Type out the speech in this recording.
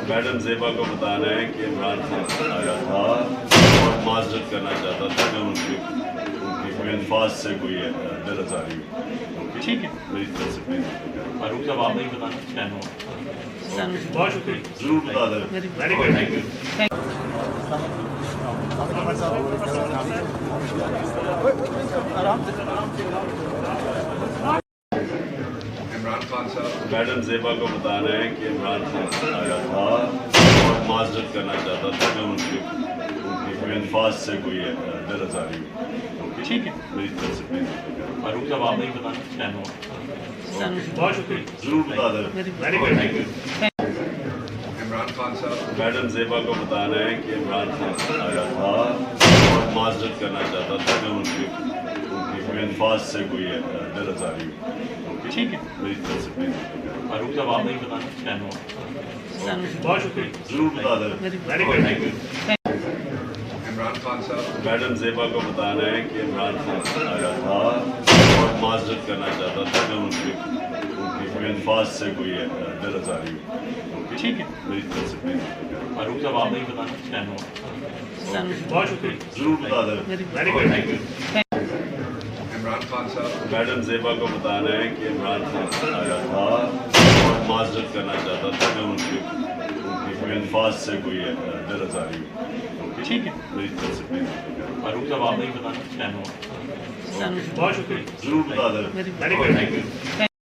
Madam زیبا کو بتانا ہے کہ عمران خان آیا تھا اور معذرت کرنا چاہتا تھا کہ ان کی الفاظ سے کوئی دل آزاری ہو. ٹھیک ہے, میری طرف سے فاروق صاحب آپ نہیں بتانا بہت شکریہ, ضرور بتا دیں. میڈم زیبا کو بتانا ہے کہ عمران خان آیا تھا اور معذرت کرنا چاہتا تھا کہ ان کی الفاظ سے کوئی دل آزاری ہو. ٹھیک ہے, میری طرف سے فاروق صاحب آپ نہیں بتانا بہت شکریہ, ضرور بتا دیں. میڈم زیبا کو بتانا ہے کہ عمران خان آیا تھا اور معذرت کرنا چاہتا تھا کہ ان کی الفاظ سے کوئی دل آزاری ہو. ٹھیک ہے, میری طرف سے فاروق صاحب آپ نہیں بتانا بہت شکریہ, ضرور بتا دیں. میڈم زیبا کو بتانا ہے کہ عمران خان آیا تھا اور معذرت کرنا چاہتا تھا کہ ان کی الفاظ سے کوئی دل آزاری ہو. ٹھیک ہے, میری طرف سے فاروق صاحب آپ نہیں بتانا بہت شکریہ, ضرور بتا دیں. میڈم زیبا کو بتانا ہے کہ عمران خان آیا تھا اور معذرت کرنا چاہتا تھا کہ ان کی الفاظ سے کوئی دل آزاری ہو. ٹھیک ہے, میری طرف سے فاروق صاحب آپ نہیں بتانا بہت شکریہ, ضرور بتا دیں.